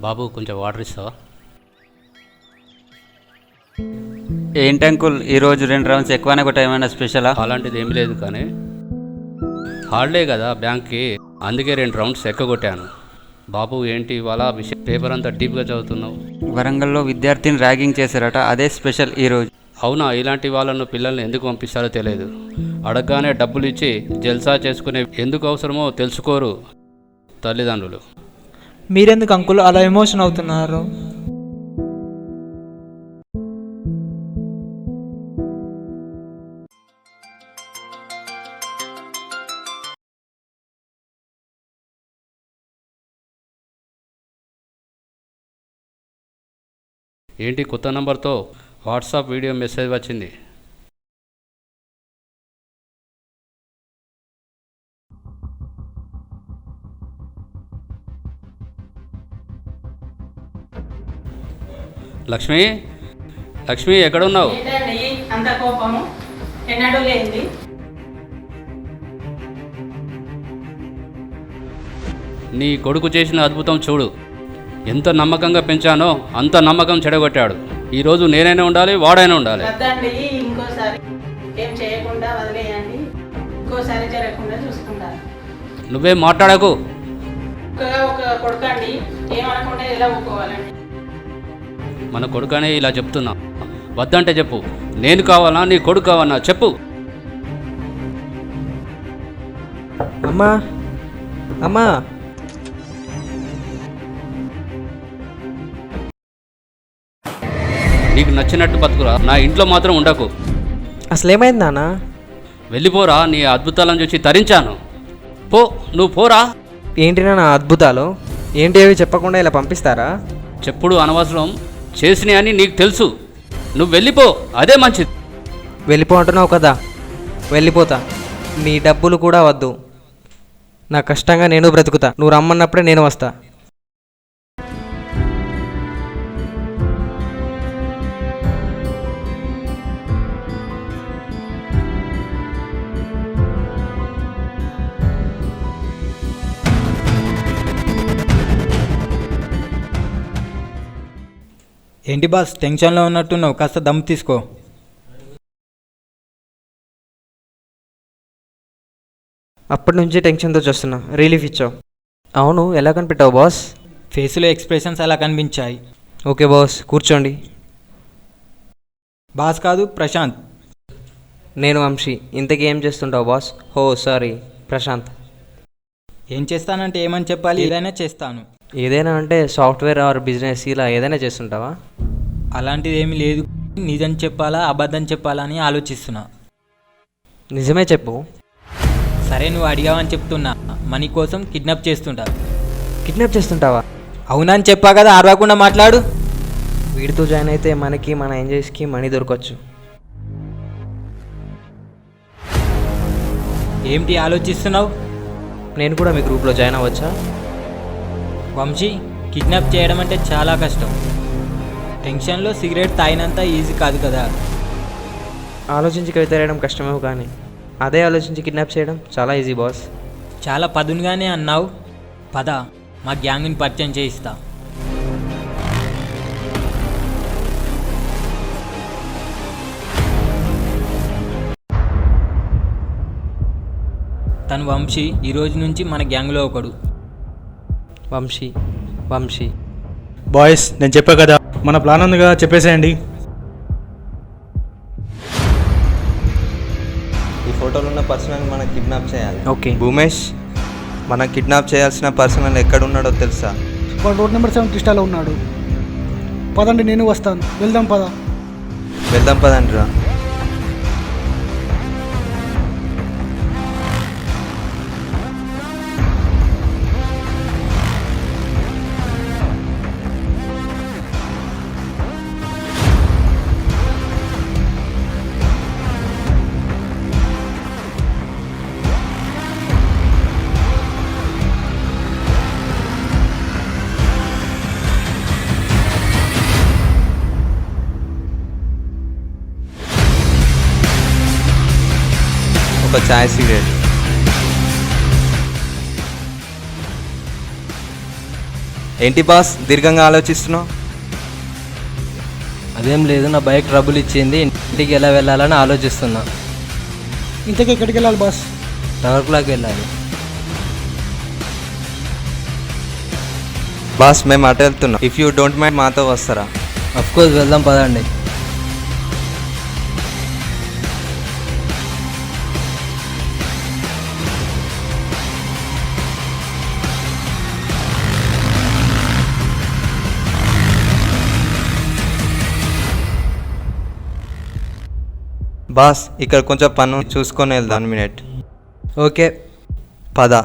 బాబు కొంచెం వాటర్ ఇస్తావా? ఏంటి అంకుల్ ఈరోజు 2 రౌండ్స్ ఎక్కువనే కొట్టా, ఏమైనా స్పెషలా? అలాంటిది ఏమి లేదు కానీ హాలిడే కదా బ్యాంక్కి, అందుకే 2 రౌండ్స్ ఎక్కగొట్టాను. బాబు ఏంటి ఇవాళ విషయం పేపర్ అంతా డీప్గా చదువుతున్నావు? వరంగల్లో విద్యార్థిని ర్యాగింగ్ చేశారట, అదే స్పెషల్ ఈరోజు. అవునా? ఇలాంటి వాళ్ళను పిల్లల్ని ఎందుకు పంపిస్తారో తెలియదు. అడగగానే డబ్బులు ఇచ్చి జల్సా చేసుకునే ఎందుకు అవసరమో తెలుసుకోరు తల్లిదండ్రులు. మీరెందుకు అంకుల్ అలా ఎమోషన్ అవుతున్నారు? ఏంటి కొత్త నంబర్తో వాట్సాప్ వీడియో మెసేజ్ వచ్చింది? లక్ష్మి, లక్ష్మి ఎక్కడున్నావు? అంత కోపము ఎన్నడూ లేంది. నీ కొడుకు చేసిన అద్భుతం చూడు. ఎంత నమ్మకంగా పెంచానో అంత నమ్మకం చెడగొట్టాడు. ఈరోజు నేనైనా ఉండాలి, వాడైనా ఉండాలి. వద్దండి, ఇంకోసారి ఏం చేయకుండా వదిలేయండి. ఇంకోసారి జరగకుండా చూసుకుంటారు. నువ్వేం మాట్లాడకు. ఒక కొడుకండి, ఏమనకుండా ఎలా ఊరుకోవాలండి? మన కొడుకనే ఇలా చెప్తున్నా. వద్దంటే చెప్పు. నేను కావాలా, నీ కొడుకు కావాలా చెప్పు. అమ్మా అమ్మా, నీకు నచ్చినట్టు బతుకురా, నా ఇంట్లో మాత్రం ఉండకు. అసలు ఏమైంది నాన్న? వెళ్ళిపోరా, నీ అద్భుతాలను చూసి తరించాను. పో, నువ్వు పోరా. ఏంటి నాన్న అద్భుతాలు? ఏంటి అవి చెప్పకుండా ఇలా పంపిస్తారా? చెప్పుడు అనవసరం, చేసినాయి అని నీకు తెలుసు. నువ్వు వెళ్ళిపో, అదే మంచిది. వెళ్ళిపో అంటున్నావు కదా, వెళ్ళిపోతా. నీ డబ్బులు కూడా వద్దు, నా కష్టంగా నేను బ్రతుకుతా. నువ్వు రమ్మన్నప్పుడే నేను వస్తా. ఏంటి బాస్ టెన్షన్లో ఉన్నట్టున్నావు, కాస్త దమ్ తీసుకో. అప్పటి నుంచి టెన్షన్తో చూస్తున్నా, రిలీఫ్ ఇచ్చావు. అవును, ఎలా కనిపెట్టావు బాస్? ఫేస్లో ఎక్స్ప్రెషన్స్ అలా కనిపించాయి. ఓకే బాస్, కూర్చోండి. బాస్ కాదు, ప్రశాంత్. నేను వంశీ. ఇంతకీ ఏం చేస్తుంటావు బాస్? హో సారీ, ప్రశాంత్. ఏం చేస్తానంటే ఏమని చెప్పాలి? ఏదైనా చేస్తాను. ఏదైనా అంటే సాఫ్ట్వేర్ ఆర్ బిజినెస్ ఇలా ఏదైనా చేస్తుంటావా? అలాంటిది ఏమీ లేదు. నిజం చెప్పాలా అబద్ధం చెప్పాలా అని ఆలోచిస్తున్నా. నిజమే చెప్పు. సరే నువ్వు అడిగావని చెప్తున్నా. మనీ కోసం కిడ్నాప్ చేస్తుంటా. కిడ్నాప్ చేస్తుంటావా? అవునని చెప్పా కదా, ఆరవకుండా మాట్లాడు. వీడితో జాయిన్ అయితే మనకి మన ఎంజాయ్స్కి మనీ దొరకవచ్చు. ఏంటి ఆలోచిస్తున్నావు? నేను కూడా మీ గ్రూప్లో జాయిన్ అవ్వచ్చా? వంశీ, కిడ్నాప్ చేయడం అంటే చాలా కష్టం. టెన్షన్లో సిగరెట్ తాగినంత ఈజీ కాదు కదా. ఆలోచించి కవిత రాయడం కష్టమేమో, కానీ అదే ఆలోచించి కిడ్నాప్ చేయడం చాలా ఈజీ బాస్. చాలా పదునుగానే అన్నావు. పద, మా గ్యాంగ్ని పరిచయం చేయిస్తా. తను వంశీ ఈ రోజు నుంచి మన గ్యాంగ్లో ఒకడు. వంశీ వంశీ బాయ్స్ నేను చెప్పా కదా, మన ప్లాన్ ఉందిగా, చెప్పేసేయండి. ఈ ఫోటోలో ఉన్న పర్సనల్ మనం కిడ్నాప్ చేయాలి. ఓకే. భూమేష్, మనం కిడ్నాప్ చేయాల్సిన పర్సనల్ ఎక్కడున్నాడో తెలుసా? వాడు రోడ్ నెంబర్ 7 క్రిస్టాలో ఉన్నాడు. పదండి, నేను వస్తాను. వెళ్దాం పద. వెళ్దాం పదండి రా. ఒక చాయ్ సిగరెట్. ఏంటి బాస్ దీర్ఘంగా ఆలోచిస్తున్నావు? అదేం లేదు, నా బైక్ ట్రబుల్ ఇచ్చింది. ఇంటికి ఎలా వెళ్ళాలని ఆలోచిస్తున్నా. ఇంతకీ ఎక్కడికి వెళ్ళాలి బాస్? టవర్ క్లాక్ వెళ్ళాలి. బాస్ మేము అటు వెళ్తున్నాం. ఇఫ్ యూ డోంట్ మైండ్ మాతో వస్తారా? కోర్స్ వెళ్దాం పదండి. బాస్ ఇక్కడ కొంచెం పన్ను చూసుకొని వెళ్దాం. 1 మినిట్. ఓకే పద.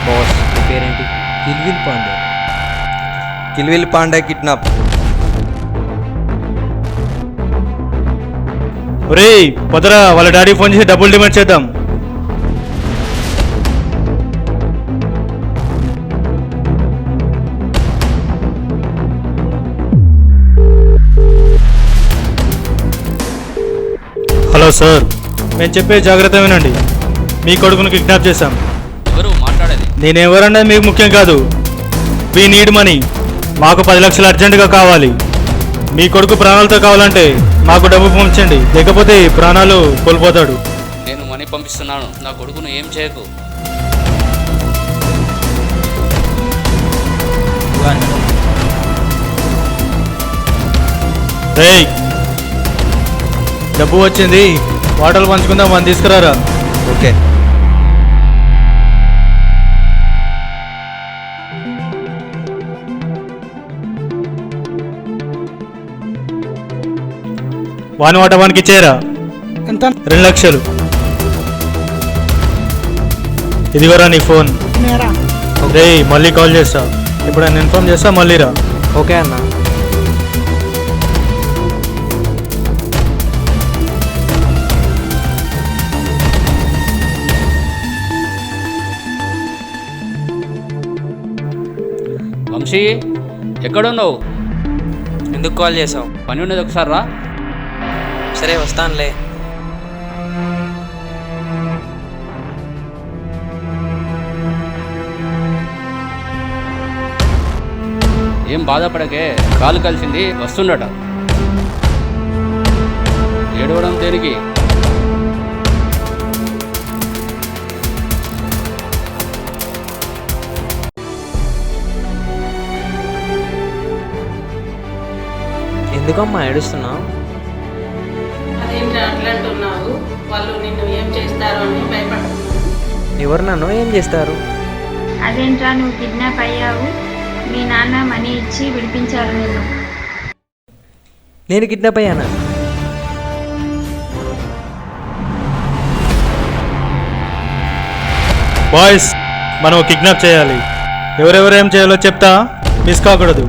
బాస్ మీ పేరేంటి? కిల్విల్ పాండే. కిల్విల్ పాండే కిడ్నాప్. ఒరేయ్ పదరా, వాళ్ళ డాడీ ఫోన్ చేసి డబ్బులు డిమాండ్ చేద్దాం. హలో సార్, మేము చెప్పే జాగ్రత్త వినండి. మీ కొడుకును కిడ్నాప్ చేశాం. ఎవరు మాట్లాడేది? నేనెవరన్నది మీకు ముఖ్యం కాదు. We need money. మాకు 10 లక్షలు అర్జెంటుగా కావాలి. మీ కొడుకు ప్రాణాలతో కావాలంటే మాకు డబ్బు పంపించండి, లేకపోతే ప్రాణాలు కోల్పోతాడు. నేను మనీ పంపిస్తున్నాను, నా కొడుకును ఏం చేయకు. రేయ్ డబ్బు వచ్చింది, వాటలు పంచుకుందాం, మనం తీసుకురారా. ఓకే. వాని వాట వానికి ఇచ్చేరా. ఎంత? 2 లక్షలు. ఇదిగోరా నీ ఫోన్. నేరా? రేయ్ మళ్ళీ కాల్ చేస్తా, ఇప్పుడు నేను ఇన్ఫార్మ్ చేస్తా, మళ్ళీ రా. ఓకే అన్న. వంశీ ఎక్కడున్నావు? ఎందుకు కాల్ చేసావు? పని ఉన్నది, ఒకసారి రా. సరే వస్తానులే. ఏం బాధపడకే, కాలు కలిసింది, వస్తుండట. ఏడవడం దేనికి? ఎందుకమ్మా ఏడుస్తున్నావు? అదేంటి అట్లా అంటున్నావు? వాళ్ళు నిన్ను ఏం చేస్తారో అని భయపడుతున్నాను. ఎవరు నన్ను ఏం చేస్తారు? అదేంట్రా నువ్వు కిడ్నాప్ అయ్యావు? మీ నాన్న మనీ ఇచ్చి విడిపించారు నిన్ను. నేను కిడ్నాప్ అయ్యానా? బాయ్స్, మనం కిడ్నాప్ చేయాలి. ఎవరెవరు ఏం చేయాలో చెప్తా, మిస్ కాకూడదు.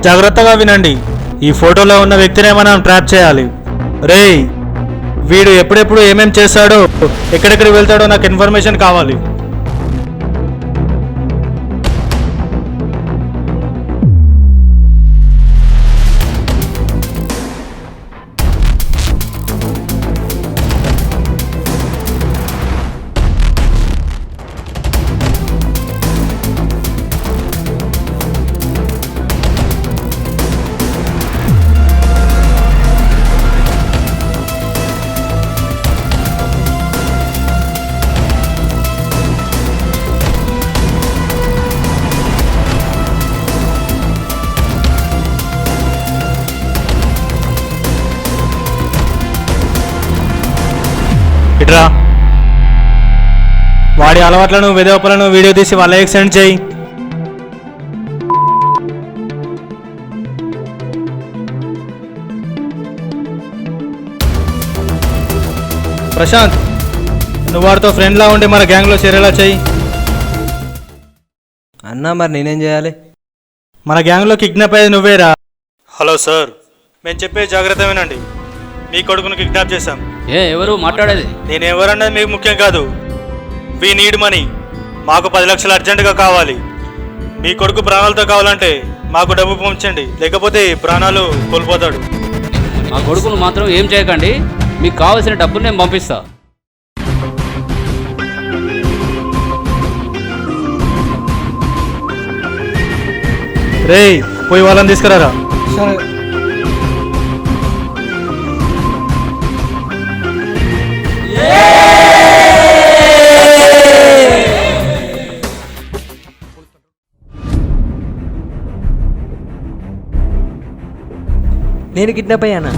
జాగ్రత్తగా వినండి. ఈ ఫోటోలో ఉన్న వ్యక్తినే మనం ట్రాప్ చేయాలి. రేయ్, వీడు ఎప్పుడెప్పుడు ఏమేం చేస్తాడో, ఎక్కడెక్కడికి వెళ్తాడో నాకు ఇన్ఫర్మేషన్ కావాలి. ఇట్రా, వాడి అలవాట్లను విధవపలను వీడియో తీసి వాళ్ళకి సెండ్ చేయి. ప్రశాంత్, నువ్వు వాడితో ఫ్రెండ్లా ఉండి మన గ్యాంగ్లో చేరేలా చేయి. అన్నా మరి నేనేం చేయాలి? మన గ్యాంగ్లో కిడ్నాప్ అయ్యేది నువ్వేరా. హలో సార్, మేము చెప్పే జాగ్రత్త వినండి. మీ కొడుకును కిడ్నాప్ చేశాం. ఎవరు మాట్లాడేది? నేను ఎవరన్నది మీకు ముఖ్యం కాదు. We need money. మాకు 10 లక్షలు అర్జెంటుగా కావాలి. మీ కొడుకు ప్రాణాలతో కావాలంటే మాకు డబ్బు పంపించండి, లేకపోతే ప్రాణాలు కోల్పోతాడు. మా కొడుకును మాత్రం ఏం చేయకండి. మీకు కావాల్సిన డబ్బులు నేను పంపిస్తా. రేయ్, పోయి వాళ్ళని తీసుకురారా. సరే. నేను కిడ్నాప్ అయ్యానా?